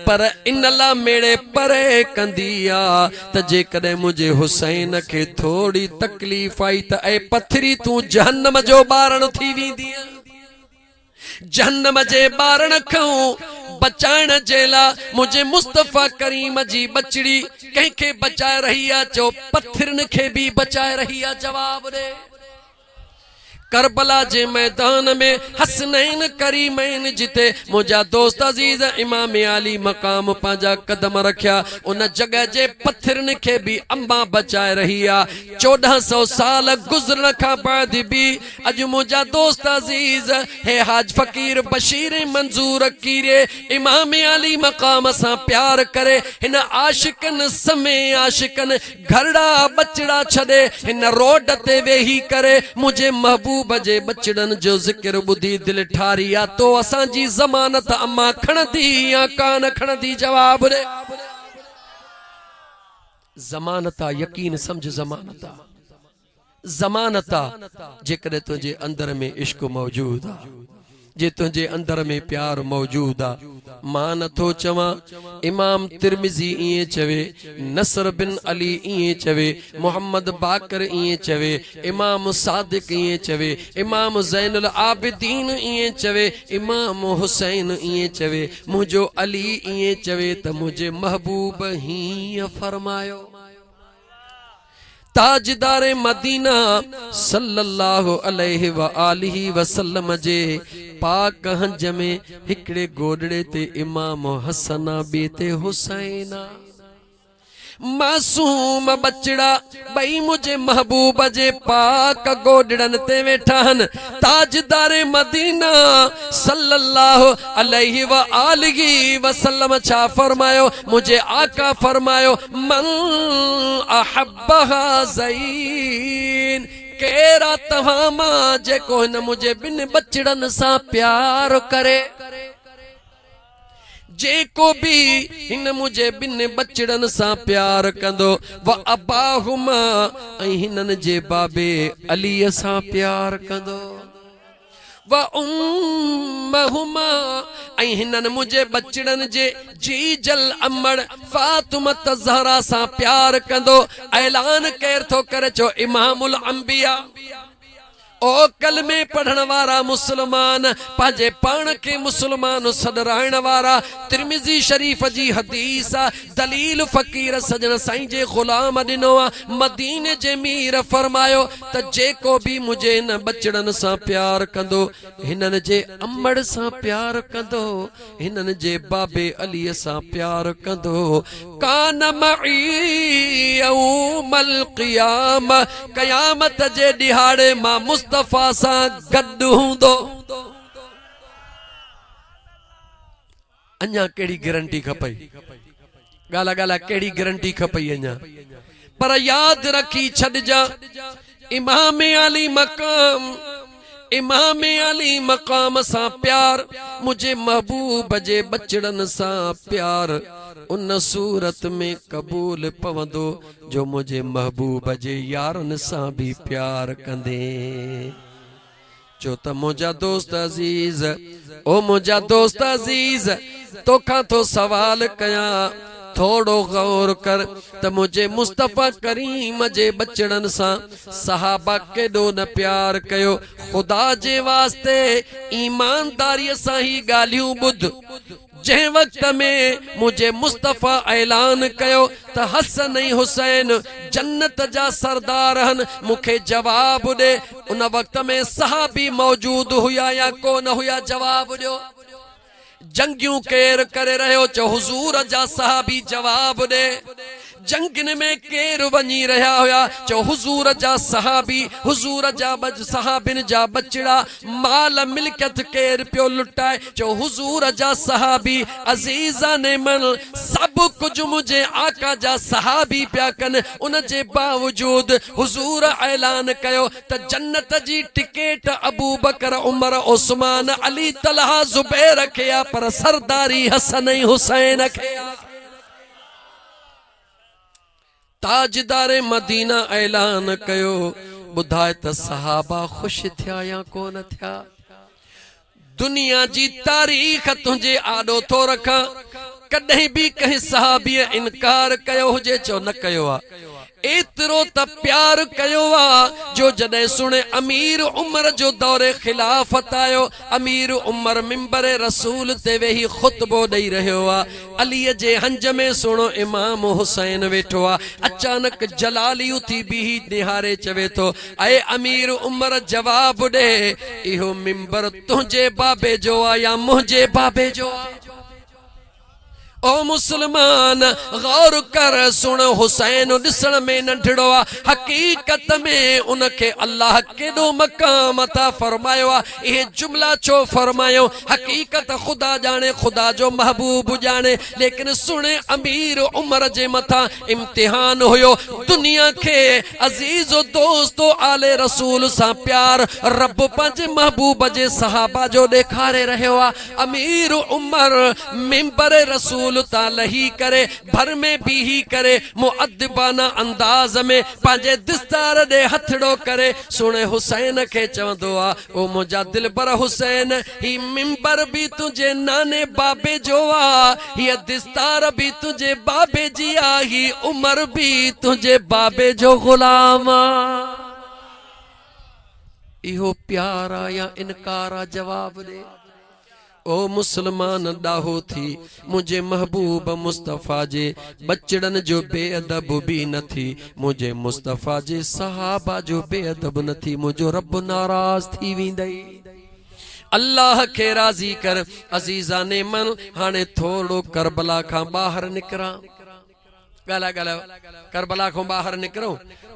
पर इन ला मेड़े परे कंदी आ त जेकॾहिं मुझे हुसैन के थोड़ी तकलीफ़ आई त ए पथरी तू जहन्नम जो ॿारण थी वेंदी। जहन्नम जे ॿारण खां बचाइण जे ला मुझे मुस्तफ़ा करीम जी बचड़ी कंहिंखे बचाए रही आ? चो पत्थरन के भी बचाए रही आ। जवाब दे। करबला जे मैदान में हसनैन करीमैन जिते मुझा दोस्त अजीज इमाम अली मकाम पांजा कदम रखिया, उन जगह जे पत्थरन के भी अम्मा बचाए रही आ। 1400 साल गुजरण का बाद भी अज मुझा दोस्त अजीज हे हाज फकीर बशीर मंजूर कीरे इमाम अली मकाम सा प्यार करे। हिन आशिकन समय आशिकन घरड़ा बचड़ा छदे हिन रोड ते वेही करे मुझे महबूब बजे बचड़न जो जिक्र बुधी दिल ठारी आ। तो असां जी ज़मानत अम्मा खणदी या कान खणदी? जवाब दे। ज़मानता यकीन समझ, ज़मानता ज़मानता जेकॾहिं तुंहिंजे अंदर में इश्क मौजूद आ, जे तुंहिंजे अंदर में प्यार मौजूद आ, मां नथो चवां। इमाम तिरमिज़ी इएं चवे, नसर बिन अली इएं चवे, मोहम्मद बाकर इएं चवे, इमाम सादिक इएं चवे, इमाम ज़ैनुल आबिदीन इएं चवे, इमाम हुसैन इएं चवे, मुझो अली इएं चवे त मुझे महबूब हीअं फरमायो। ताजदार मदीना सल्लल्लाहु अलैहि व आलिहि वसल्लम जे पाक हंज में हिकड़े गोडड़े ते इमाम हसना ॿिए ते हुसैना, मासूम बचड़ा बई मुझे महबूब जे पाक गोडड़न ते वेठा हन। ताजदार मदीना सल्लल्लाहु अलैहि व आलिहि वसल्लम छा फरमायो, मुझे आका फरमायो, मन अहब्बहा ज़ैन, केरा तव्हां मां जेको हिन मुझे बिन बचड़न सां प्यार करे, जेको भी हिन मुझे बिन बचड़न सां प्यार कंदो, व अबाहुमा ऐं हिनन जे बाबे अलीअ सां प्यार कंदो, व उम्महुमा ऐं हिनन मुझे बचड़न जे जीजल अमड़ फातिमत ज़हरा सां प्यार कंदो। ऐलान केर थो करे, चो इमामुल अंबिया। ओ कलमे पढ़ण वारा मुसलमान, पांजे पाण के मुसलमान सॾराइण वारा, तिरमिज़ी शरीफ जी हदीस आ, दलील फ़कीर सजण साईं जे ग़ुलाम ॾिनो आ। मदीने जे मीर फरमायो त जेको भी मुझे इन बचड़न सां प्यार कंदो, हिनन जे अमड़ सां प्यार कंदो, हिनन जे बाबे अलीअ सां प्यार कंदो, कान मई यौमल क़ियाम, क़यामत जे ॾिहाड़े मां मुस्तफा सां गॾु हूंदो। अञा कहिड़ी गारंटी खपई, ॻाल्हि ॻाल्हि कहिड़ी गारंटी खपई अञा, पर याद रखी छॾजा, इमाम अली मकाम, इमाम अली मकाम सां प्यार, मुझे महबूब जे बचड़न सां प्यार, उन सूरत में कबूल पवंदो जो मुझे महबूब जे यारन सां भी प्यार कंदे। जो त मुझा दोस्त अजीज, ओ मुझा दोस्त अजीज, तोखां तो सवाल कयां, थोड़ो गौर कर त मुझे मुस्तफा करीम जे बचड़न सां सहाबा केॾो न प्यार कयो। खुदा जे वास्ते ईमानदारीअ सां ही ॻाल्हियूं ॿुध। जंहिं वक्त में मुझे मुस्तफा ऐलान कयो त हसन ऐं हुसैन जन्नत जा सरदार हन, मूंखे जवाब ॾे। उन वक्त में सहाबी मौजूद हुया या कोन हुया, जवाब ॾियो। जंगियूं केर करे रहियो, चो हुजूर जा सहाबी जवाब ॾे। जंगन में केर वञी रहा हुया, चो हुजूर जा सहाबी, हुजूर जा सहाबिन जा बचड़ा। माल मिल्कियत केर पियो लुटाए, चो हुजूर जा सहाबी। अजीजा ने मन सब कुछ मुझे आका जा सहाबी पिया कन। उन जे बावजूद हुजूर ऐलान कयो त जन्नत जी टिकेट अबू बकर, उमर, उस्मान, अली, तलहा, जुबैर खे आ, पर सरदारी हसन ऐं हुसैन खे आ। ताजदार मदीना ऐलान कयो, ॿुधाए त सहाबा ख़ुशि थिया या कोन थिया। दुनिया जी तारीख़ तुंहिंजे आॾो थो रखां, कॾहिं भी कंहिं सहाबीअ इनकार कयो हुजे, चो न कयो आ। एतिरो त प्यार कयो आ जो जॾहिं सुणे अमीर उमर जो दौरे खिलाफत आयो, अमीर उमर मिंबरे रसूल ते वेही खुतबो ॾेई रहियो आ। अलीअ जे हंज में सुणो इमाम हुसैन वेठो आ। अचानक जलाली उथी बीही निहारे चवे थो, ऐ अमीर उमर जवाब ॾे, इहो मिंबर तुंहिंजे बाबे जो आ या मुंहिंजे बाबे जो आ? ओ मुसलमान गौर कर, सुन, हुसैन ॾिसण में नंढड़ो आ, हकीकत में उनखे अल्लाह केॾो मक़ाम अता फरमायो आ। इहे जुमला छो फरमायो? हकीकत खुदा जाने, खुदा जो महबूब जाने। लेकिन सुने, अमीर उमर जे मथा इम्तिहान हुयो। दुनिया के अजीज़ो दोस्तो आले रसूल सां प्यार रब पंहिंजे महबूब जे सहाबा जो ॾेखारे रहियो आ। अमीर उमर मिंबर रसूल रसूल ता लही करे भर में भी ही करे मुअद्दिबाना अंदाज में पांजे दिस्तार दे हथड़ो करे सुने हुसैन के चवंदो आ ओ मुंहिंजा दिलबर हुसैन ही मिंबर भी तुझे नाने बाबे जो आ ही दिस्तार भी तुझे बाबे जी आ ही उमर भी तुझे बाबे जो गुलाम आ। इहो प्यारा या इनकारा जवाब दे ओ मुसलमान ॾाहो थी मुझे महबूब मुस्तफ़ा जे बचड़न जो बेअदब भी न थी मुझे मुस्तफ़ा जे सहाबा जो बेअदब न थी मुझो रब नाराज थी वेंदई। अल्लाह के राजी कर अजीजा ने मन हाने थोड़ो करबला खां बाहर निकरा गाला गाला करबला खां बाहर निकरो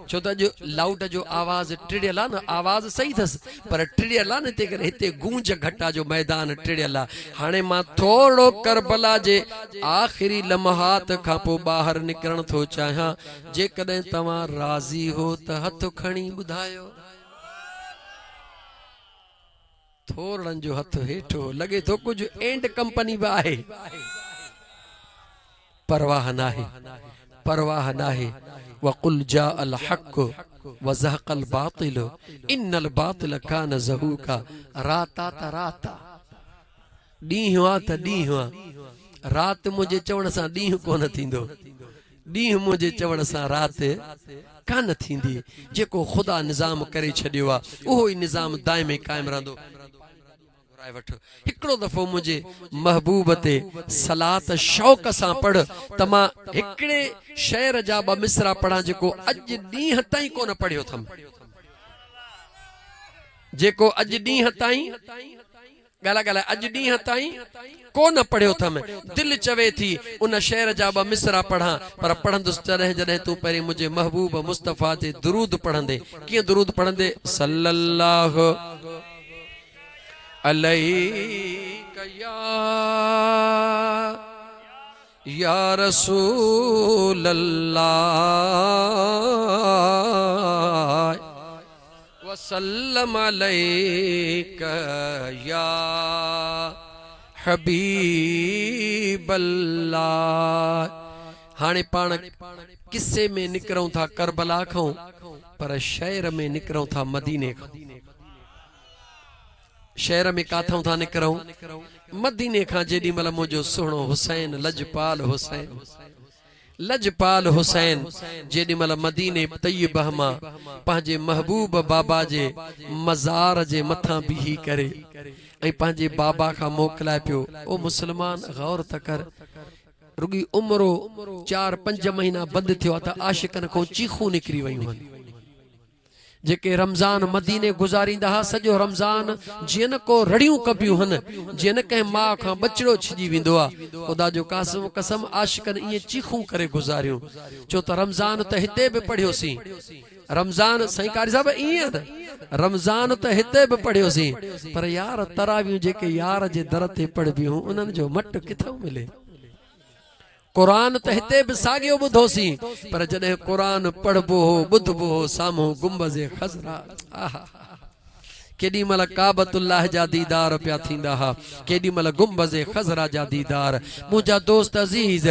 छो त जो लाउट जो आवाज टिड़ियल आहे न आवाज सही अथसि पर टिड़ियल आहे न ते करे हिते गूंज घटा जो मैदान टिड़ियल आहे। हाणे मां थोड़ो करबला जे आखिरी लम्हात खां पोइ ॿाहिरि निकिरण थो चाहियां जेकॾहिं तव्हां राज़ी हो त हथ खणी ॿुधायो। थोड़नि जो हथ हेठो लॻे थो कुझु एंड कंपनी बि आहे। परवाह नाहे परवाह नाहे वकुल जा अल हक वज़हक़ल बातिल इन्नल बातिल कान ज़हूका। राता त राता ॾींहुं आ त ॾींहुं आ रात मुंहिंजे चवण सां ॾींहुं कोन थींदो ॾींहुं मुंहिंजे चवण सां राति कान थींदी। जेको ख़ुदा निज़ाम करे छॾियो आहे उहो ई निज़ाम दाइमी क़ाइम रहंदो। हिकिड़ो दफ़ो मुझे महबूब ते सलात शौक़ सां पढ़ त मां हिकिड़े शेर जा ॿ मिसरा पढ़ा जेको अॼु ॾींहं ताईं कोन पढ़ियो थम जेको अॼु ॾींहं ताईं ॻाल्हि ॻाल्हि अॼु ॾींहं ताईं कोन पढ़ियो थम। दिलि चवे थी उन शेर जा ॿ मिसरा पढ़ा पर पढ़ंदुसि जॾहिं जॾहिं तूं पहिरीं मुंहिंजे महबूब मुस्तफ़ा ते दुरूद पढ़ंदे। कीअं दुरूद पढ़ंदे सल्लल्लाहु अलैका या रसूल अल्लाह वसल्लम अलैका या हबीब अल्लाह। हाणे पाण किस्से में निकरूं था करबला खां पर शहर में निकरूं था मदीने खां। शहर में काथों था निकरूं मदीने खां। जेॾी महिल मुंहिंजो सुहिणो हुसैन लजपाल हुसैन जेॾी महिल मदीने तैयबह मां पंहिंजे महबूब बाबा जे मज़ार जे मथां बीही करे ऐं पंहिंजे बाबा खां मोकिलाए पियो ओ मुसलमान गौर त कर रुगी उमिरो 4-5 महीना बंदि थियो आहे त आशिकनि खां चीखूं निकिरी वयूं आहिनि। जेके रमज़ान मदीने गुज़ारींदा हुआ सॼो रमज़ान जीअं न को रड़ियूं कबियूं हन जीअं न कंहिं माउ खां बचिड़ो छिजी वेंदो आहे। ख़ुदा जो कसम आशिकनि ईअं चीखूं करे गुज़ारियूं छो त रमज़ान त हिते बि पढ़ियोसीं रमज़ान साईं कारी साहिब ईअं न रमज़ान त हिते बि पढ़ियोसीं पर यार तरावियूं जेके यार जे दर ते पढ़बियूं उन्हनि जो मट किथां मिले। कुरान त हिते बि साॻियो ॿुधोसीं पर जॾहिं कुरान पढ़बो हो ॿुधबो हो साम्हूं गुंबज़े ख़ज़रा केॾी महिल काबतुल्लाह जा दीदार पिया थींदा हुआ केॾी महिल गुंबज़े ख़ज़रा जा दीदार। मुंहिंजा दोस्त अज़ीज़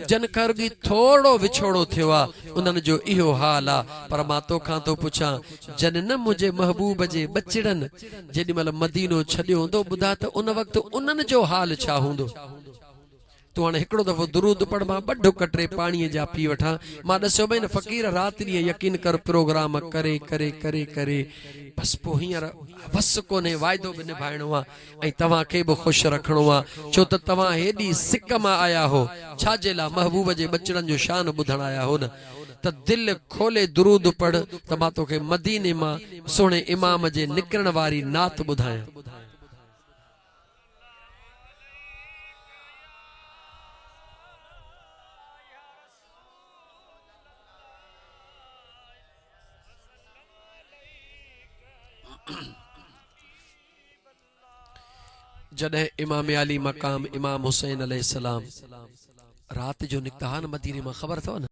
जन खरगी थोड़ो विछोड़ो थियो आहे उन्हनि जो इहो हाल आहे पर मां तोखां थो पुछां जन न मुंहिंजे महबूब जे बचिड़नि जेॾी महिल मदीनो छॾियो हूंदो ॿुधा त उन वक़्तु उन्हनि जो हाल छा हूंदो। तूं हाणे हिकिड़ो दफ़ो दुरूद पढ़ मां ॿ ढुक टे पाणीअ जा पी वठां। मां ॾिसो भई न फ़क़ीर राति ॾींहुं यकीन कर प्रोग्राम करे करे करे करे बसि पोइ हींअर बस कोन्हे वाइदो बि निभाइणो आहे ऐं तव्हांखे बि ख़ुशि रखिणो आहे छो त तव्हां हेॾी सिक मां आया हो छाजे लाइ महबूब जे बचड़नि जो शान ॿुधण आया हो न त दिलि खोले दुरूद पढ़ त मां तोखे मदीने मां सुहिणे इमाम जे निकिरण वारी नात ॿुधायां। जॾहिं इमाम अली मकाम इमाम हुसैन अलैहिस्सलाम रात जो निकता न मदीने में खबर अथव न